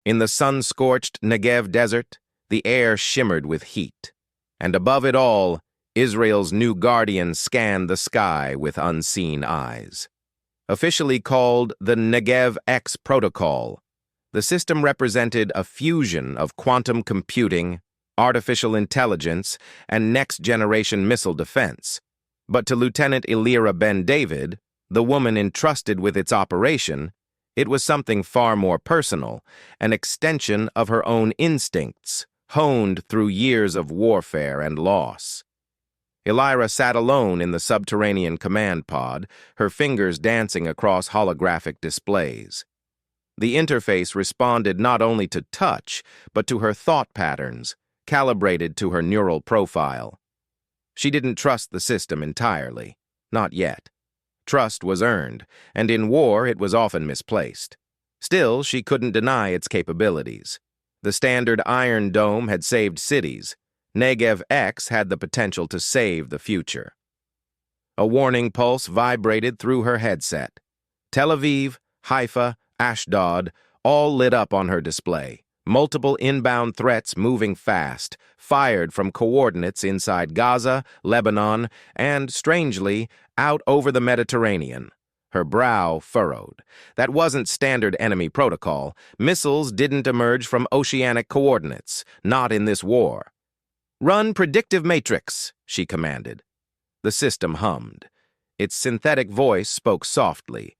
In the sun-scorched Negev desert, the air shimmered with heat. And above it all, Israel's new guardian scanned the sky with unseen eyes. Officially called the Negev X Protocol, the system represented a fusion of quantum computing, artificial intelligence, and next-generation missile defense. But to Lieutenant Elira Ben David, the woman entrusted with its operation, it was something far more personal, an extension of her own instincts, honed through years of warfare and loss. Elira sat alone in the subterranean command pod, her fingers dancing across holographic displays. The interface responded not only to touch, but to her thought patterns, calibrated to her neural profile. She didn't trust the system entirely, not yet. Trust was earned, and in war it was often misplaced. Still, she couldn't deny its capabilities. The standard Iron Dome had saved cities. Negev X had the potential to save the future. A warning pulse vibrated through her headset. Tel Aviv, Haifa, Ashdod, all lit up on her display. Multiple inbound threats moving fast, fired from coordinates inside Gaza, Lebanon, and, strangely, out over the Mediterranean. Her brow furrowed. That wasn't standard enemy protocol. Missiles didn't emerge from oceanic coordinates, not in this war. "Run predictive matrix," she commanded. The system hummed. Its synthetic voice spoke softly.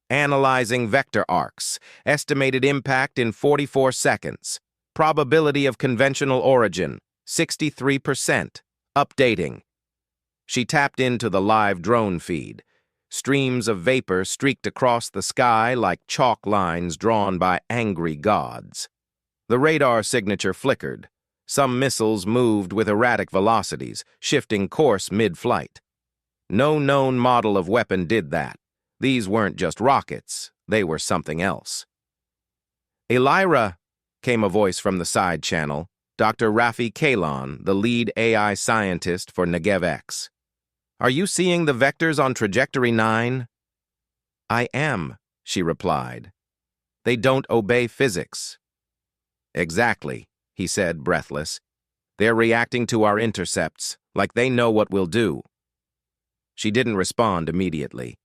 Analyzing vector arcs, estimated impact in 44 seconds. Probability of conventional origin, 63%. Updating. She tapped into the live drone feed. Streams of vapor streaked across the sky like chalk lines drawn by angry gods. The radar signature flickered. Some missiles moved with erratic velocities, shifting course mid-flight. No known model of weapon did that. These weren't just rockets, they were something else. "Elira," came a voice from the side channel, Dr. Rafi Kalon, the lead AI scientist for Negev X. "Are you seeing the vectors on Trajectory 9? "I am," she replied. "They don't obey physics." "Exactly," he said, breathless. "They're reacting to our intercepts, like they know what we'll do." She didn't respond immediately.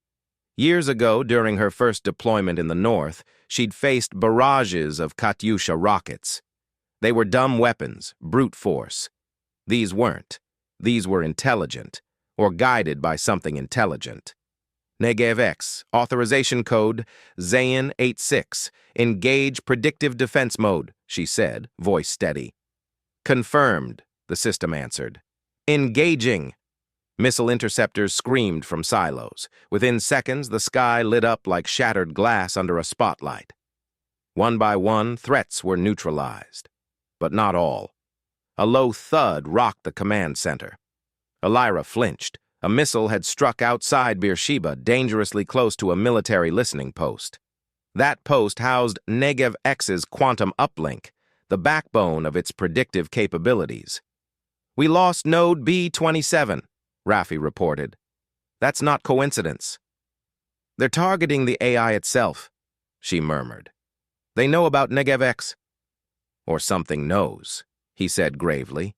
Years ago, during her first deployment in the north, she'd faced barrages of Katyusha rockets. They were dumb weapons, brute force. These weren't. These were intelligent, or guided by something intelligent. Negev X, authorization code Zayin86, engage predictive defense mode, she said, voice steady. "Confirmed," the system answered. "Engaging." Missile interceptors screamed from silos. Within seconds, the sky lit up like shattered glass under a spotlight. One by one, threats were neutralized. But not all. A low thud rocked the command center. Elira flinched. A missile had struck outside Beersheba, dangerously close to a military listening post. That post housed Negev X's quantum uplink, the backbone of its predictive capabilities. "We lost node B27. Rafi reported. "That's not coincidence." "They're targeting the AI itself," she murmured. "They know about Negev X." "Or something knows," he said gravely.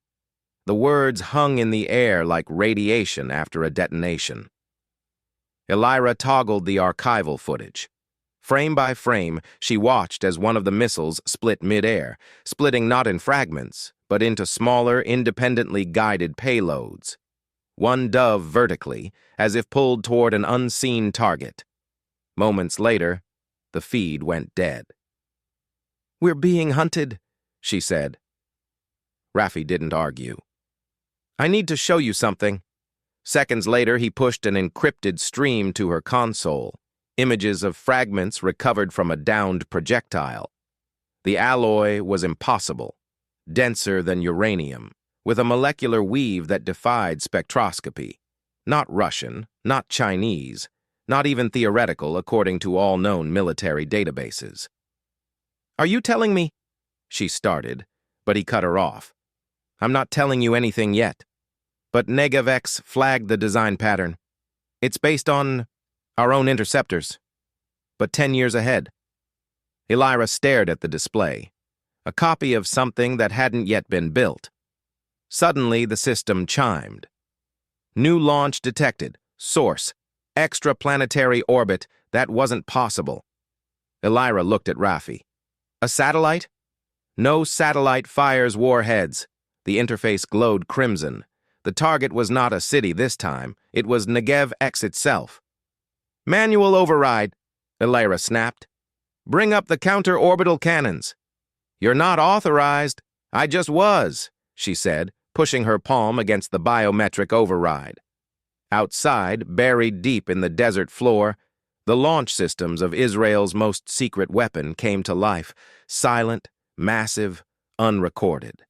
The words hung in the air like radiation after a detonation. Elira toggled the archival footage. Frame by frame, she watched as one of the missiles split mid-air, splitting not in fragments, but into smaller, independently guided payloads. One dove vertically, as if pulled toward an unseen target. Moments later, the feed went dead. "We're being hunted," she said. Rafi didn't argue. "I need to show you something." Seconds later, he pushed an encrypted stream to her console, images of fragments recovered from a downed projectile. The alloy was impossible, denser than uranium, with a molecular weave that defied spectroscopy. Not Russian, not Chinese, not even theoretical according to all known military databases. "Are you telling me?" she started, but he cut her off. "I'm not telling you anything yet. But Negev X flagged the design pattern. It's based on our own interceptors, but 10 years ahead." Elira stared at the display, a copy of something that hadn't yet been built. Suddenly, the system chimed. New launch detected. Source. Extraplanetary orbit. That wasn't possible. Elira looked at Rafi. A satellite? No satellite fires warheads. The interface glowed crimson. The target was not a city this time. It was Negev X itself. Manual override, Elira snapped. Bring up the counter-orbital cannons. You're not authorized. I just was, she said, pushing her palm against the biometric override. Outside, buried deep in the desert floor, the launch systems of Israel's most secret weapon came to life, silent, massive, unrecorded.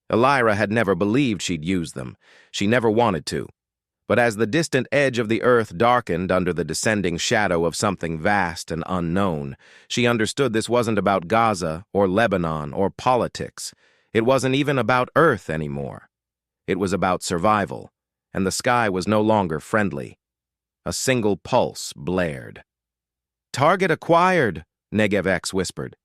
Elira had never believed she'd use them. She never wanted to. But as the distant edge of the earth darkened under the descending shadow of something vast and unknown, she understood this wasn't about Gaza or Lebanon or politics. It wasn't even about Earth anymore. It was about survival, and the sky was no longer friendly. A single pulse blared. Target acquired, Negev X whispered.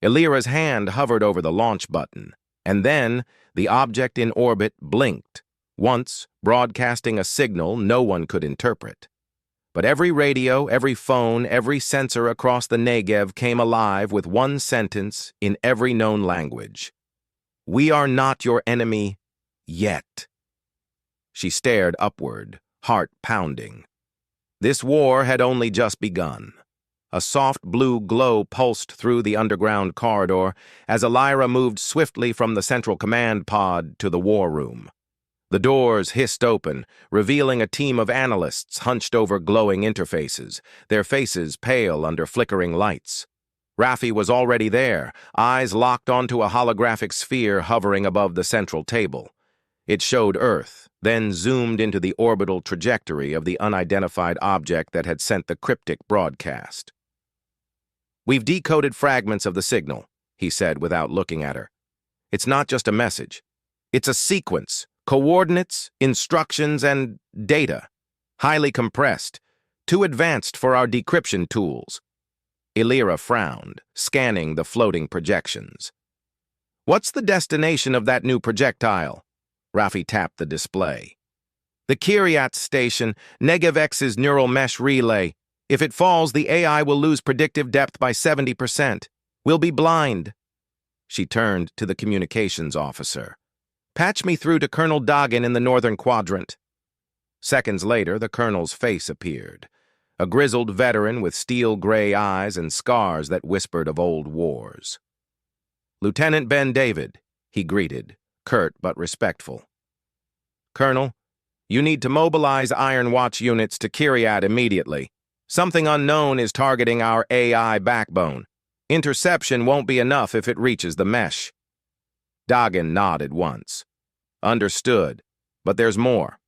Elira's hand hovered over the launch button, and then the object in orbit blinked, once broadcasting a signal no one could interpret. But every radio, every phone, every sensor across the Negev came alive with one sentence in every known language. We are not your enemy yet. She stared upward, heart pounding. This war had only just begun. A soft blue glow pulsed through the underground corridor as Elira moved swiftly from the central command pod to the war room. The doors hissed open, revealing a team of analysts hunched over glowing interfaces, their faces pale under flickering lights. Rafi was already there, eyes locked onto a holographic sphere hovering above the central table. It showed Earth, then zoomed into the orbital trajectory of the unidentified object that had sent the cryptic broadcast. We've decoded fragments of the signal, he said without looking at her. It's not just a message. It's a sequence, coordinates, instructions, and data. Highly compressed, too advanced for our decryption tools. Elira frowned, scanning the floating projections. What's the destination of that new projectile? Rafi tapped the display. The Kiryat station, Negev X's neural mesh relay. If it falls, the AI will lose predictive depth by 70%. We'll be blind. She turned to the communications officer. Patch me through to Colonel Dagan in the northern quadrant. Seconds later, the colonel's face appeared. A grizzled veteran with steel-gray eyes and scars that whispered of old wars. Lieutenant Ben David, he greeted, curt but respectful. Colonel, you need to mobilize Iron Watch units to Kiryat immediately. Something unknown is targeting our AI backbone. Interception won't be enough if it reaches the mesh. Dagan nodded once. Understood, but there's more.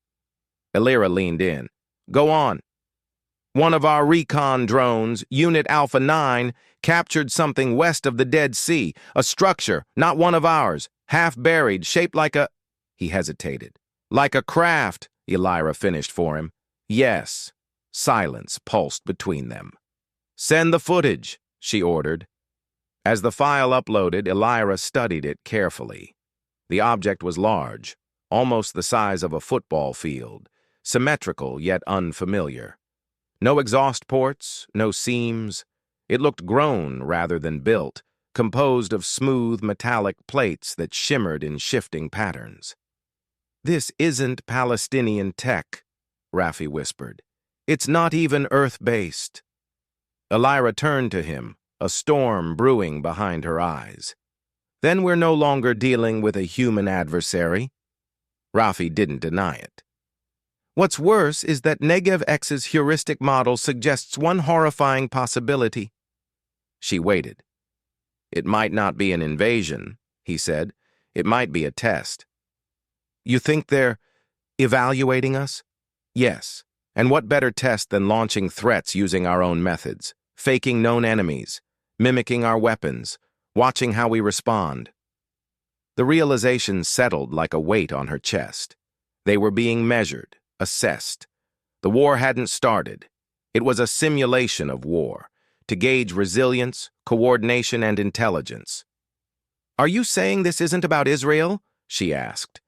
Elira leaned in. Go on. One of our recon drones, Unit Alpha 9, captured something west of the Dead Sea, a structure, not one of ours, half buried, shaped like a... He hesitated. Like a craft, Elira finished for him. Yes. Silence pulsed between them. Send the footage, she ordered. As the file uploaded, Elira studied it carefully. The object was large, almost the size of a football field, symmetrical yet unfamiliar. No exhaust ports, no seams. It looked grown rather than built, composed of smooth metallic plates that shimmered in shifting patterns. This isn't Palestinian tech, Rafi whispered. It's not even Earth-based. Elira turned to him, a storm brewing behind her eyes. Then we're no longer dealing with a human adversary. Rafi didn't deny it. What's worse is that Negev X's heuristic model suggests one horrifying possibility. She waited. It might not be an invasion, he said. It might be a test. You think they're evaluating us? Yes. And what better test than launching threats using our own methods, faking known enemies, mimicking our weapons, watching how we respond? The realization settled like a weight on her chest. They were being measured, assessed. The war hadn't started. It was a simulation of war, to gauge resilience, coordination, and intelligence. "Are you saying this isn't about Israel?" she asked.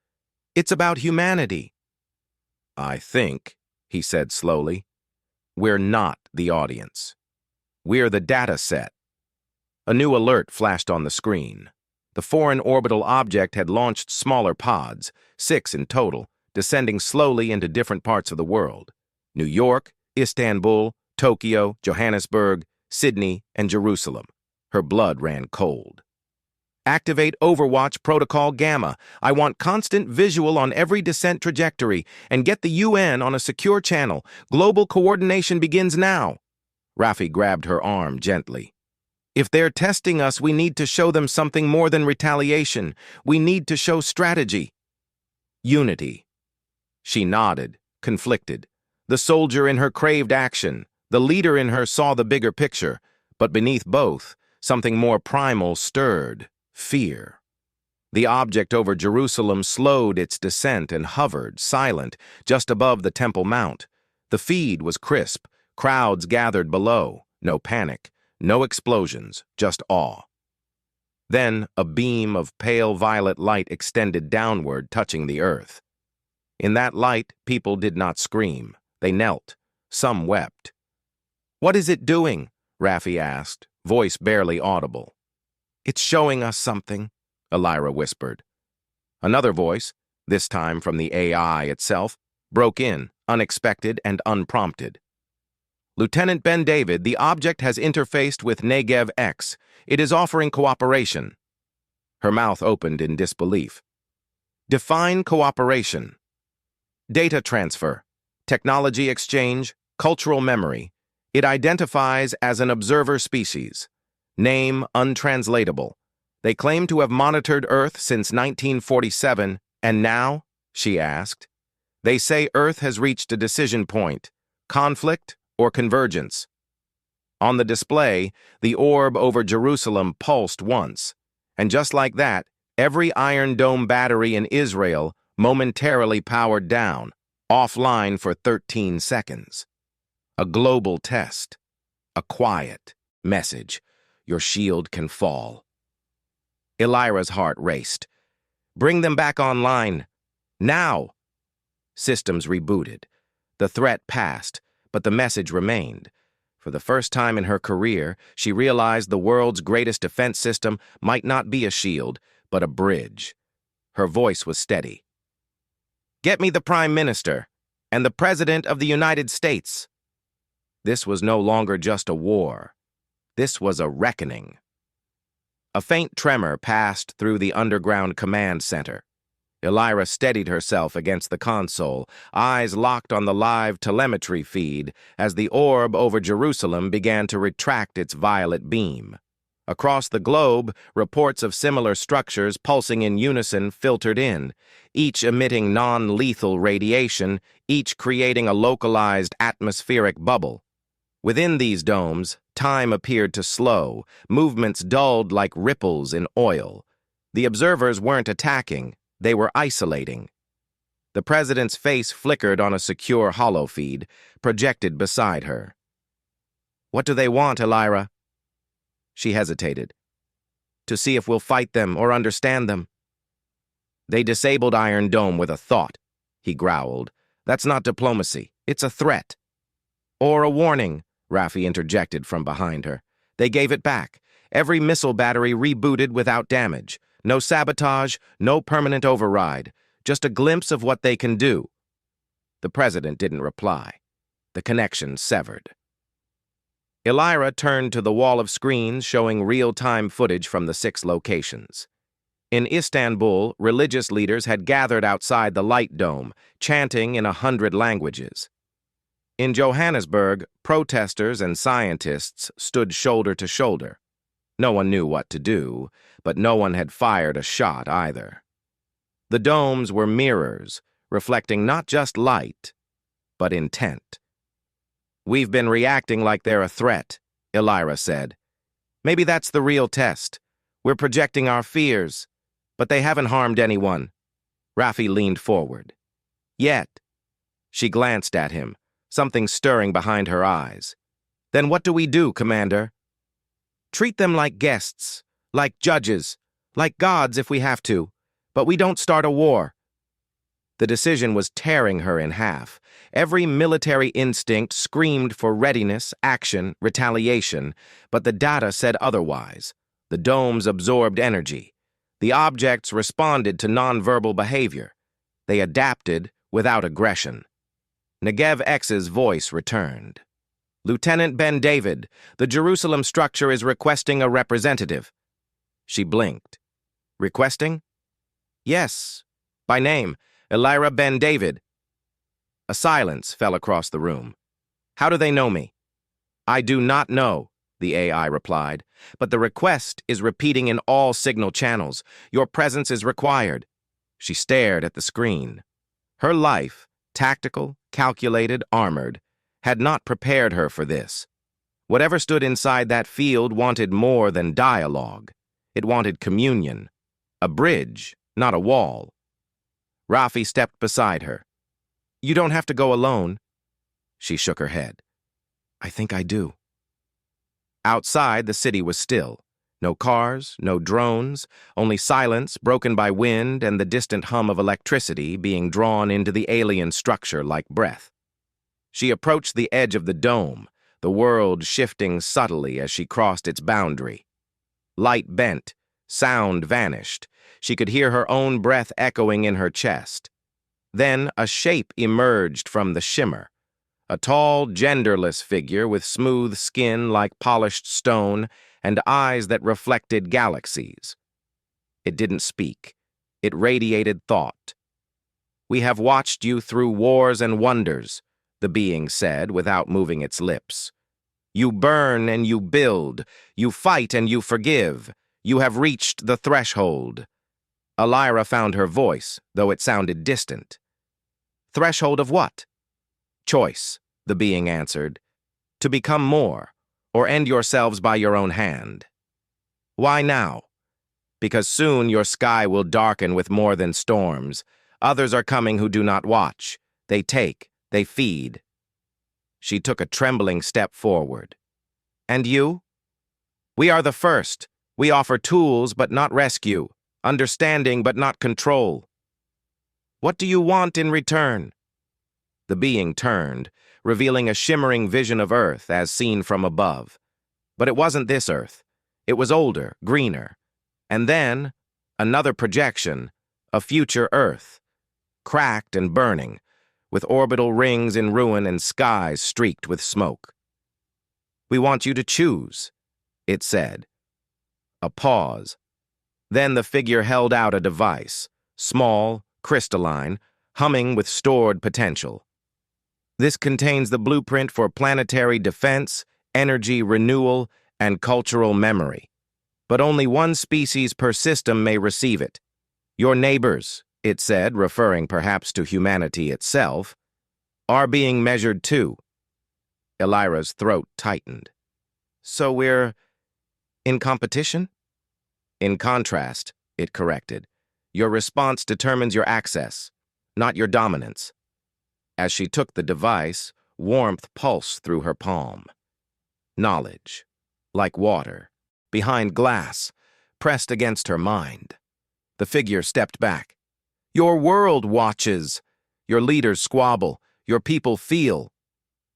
"It's about humanity." "I think," he said slowly, "we're not the audience. We're the data set." A new alert flashed on the screen. The foreign orbital object had launched smaller pods, 6 in total, descending slowly into different parts of the world: New York, Istanbul, Tokyo, Johannesburg, Sydney, and Jerusalem. Her blood ran cold. "Activate Overwatch Protocol Gamma. I want constant visual on every descent trajectory, and get the UN on a secure channel. Global coordination begins now." Rafi grabbed her arm gently. "If they're testing us, we need to show them something more than retaliation. We need to show strategy." "Unity." She nodded, conflicted. The soldier in her craved action. The leader in her saw the bigger picture, but beneath both, something more primal stirred: fear. The object over Jerusalem slowed its descent and hovered, silent, just above the Temple Mount. The feed was crisp. Crowds gathered below. No panic. No explosions, just awe. Then a beam of pale violet light extended downward, touching the earth. In that light, people did not scream. They knelt. Some wept. "What is it doing?" Rafi asked, voice barely audible. "It's showing us something," Elira whispered. Another voice, this time from the AI itself, broke in, unexpected and unprompted. "Lieutenant Ben David, the object has interfaced with Negev X. It is offering cooperation." Her mouth opened in disbelief. "Define cooperation." "Data transfer, technology exchange, cultural memory. It identifies as an observer species. Name untranslatable. They claim to have monitored Earth since 1947, and now?" she asked. "They say Earth has reached a decision point. Conflict or convergence?" On the display, the orb over Jerusalem pulsed once, and just like that, every Iron Dome battery in Israel momentarily powered down, offline for 13 seconds. A global test. A quiet message: your shield can fall. Elira's heart raced. "Bring them back online. Now!" Systems rebooted. The threat passed, but the message remained. For the first time in her career, she realized the world's greatest defense system might not be a shield, but a bridge. Her voice was steady. "Get me the Prime Minister and the President of the United States." This was no longer just a war. This was a reckoning. A faint tremor passed through the underground command center. Elira steadied herself against the console, eyes locked on the live telemetry feed as the orb over Jerusalem began to retract its violet beam. Across the globe, reports of similar structures pulsing in unison filtered in, each emitting non-lethal radiation, each creating a localized atmospheric bubble. Within these domes, time appeared to slow, movements dulled like ripples in oil. The observers weren't attacking. They were isolating. The president's face flickered on a secure holofeed, projected beside her. "What do they want, Elira?" She hesitated. "To see if we'll fight them or understand them." "They disabled Iron Dome with a thought," he growled. "That's not diplomacy. It's a threat." "Or a warning," Rafi interjected from behind her. "They gave it back. Every missile battery rebooted without damage. No sabotage, no permanent override. Just a glimpse of what they can do." The president didn't reply. The connection severed. Elira turned to the wall of screens showing real-time footage from the 6 locations. In Istanbul, religious leaders had gathered outside the light dome, chanting in 100 languages. In Johannesburg, protesters and scientists stood shoulder to shoulder. No one knew what to do, but no one had fired a shot either. The domes were mirrors, reflecting not just light, but intent. "We've been reacting like they're a threat," Elira said. "Maybe that's the real test. We're projecting our fears, but they haven't harmed anyone." Rafi leaned forward. "Yet." She glanced at him, something stirring behind her eyes. Then what do we do, Commander? Treat them like guests, like judges, like gods if we have to, but we don't start a war. The decision was tearing her in half. Every military instinct screamed for readiness, action, retaliation, but the data said otherwise. The domes absorbed energy. The objects responded to nonverbal behavior. They adapted without aggression. Negev X's voice returned. Lieutenant Ben David, the Jerusalem structure is requesting a representative. She blinked. Requesting? Yes. By name, Elira Ben David. A silence fell across the room. How do they know me? I do not know, the AI replied, but the request is repeating in all signal channels. Your presence is required. She stared at the screen. Her life, tactical, calculated, armored, had not prepared her for this. Whatever stood inside that field wanted more than dialogue. It wanted communion. A bridge, not a wall. Rafi stepped beside her. You don't have to go alone. She shook her head. I think I do. Outside, the city was still. No cars, no drones, only silence broken by wind and the distant hum of electricity being drawn into the alien structure like breath. She approached the edge of the dome, the world shifting subtly as she crossed its boundary. Light bent, sound vanished. She could hear her own breath echoing in her chest. Then a shape emerged from the shimmer. A tall, genderless figure with smooth skin like polished stone and eyes that reflected galaxies. It didn't speak. It radiated thought. We have watched you through wars and wonders, the being said without moving its lips. You burn and you build. You fight and you forgive. You have reached the threshold. Elira found her voice, though it sounded distant. Threshold of what? Choice, the being answered. To become more, or end yourselves by your own hand. Why now? Because soon your sky will darken with more than storms. Others are coming who do not watch. They take, they feed. She took a trembling step forward. And you? We are the first. We offer tools but not rescue, understanding but not control. What do you want in return? The being turned, revealing a shimmering vision of Earth as seen from above. But it wasn't this Earth. It was older, greener. And then, another projection, a future Earth, cracked and burning, with orbital rings in ruin and skies streaked with smoke. We want you to choose, it said. A pause. Then the figure held out a device, small, crystalline, humming with stored potential. This contains the blueprint for planetary defense, energy renewal, and cultural memory. But only one species per system may receive it. Your neighbors, it said, referring perhaps to humanity itself, are being measured too. Elira's throat tightened. So we're in competition? In contrast, it corrected, your response determines your access, not your dominance. As she took the device, warmth pulsed through her palm. Knowledge, like water, behind glass, pressed against her mind. The figure stepped back. Your world watches. Your leaders squabble. Your people feel.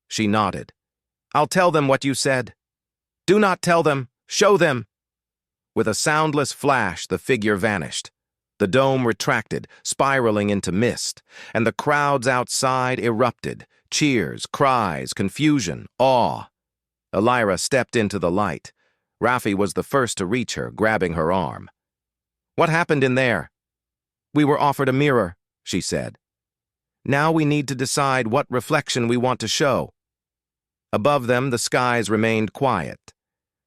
She nodded. I'll tell them what you said. Do not tell them. Show them. With a soundless flash, the figure vanished. The dome retracted, spiraling into mist, and the crowds outside erupted. Cheers, cries, confusion, awe. Elira stepped into the light. Rafi was the first to reach her, grabbing her arm. What happened in there? We were offered a mirror, she said. Now we need to decide what reflection we want to show. Above them, the skies remained quiet.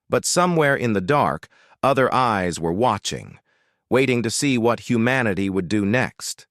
But somewhere in the dark, other eyes were watching, waiting to see what humanity would do next.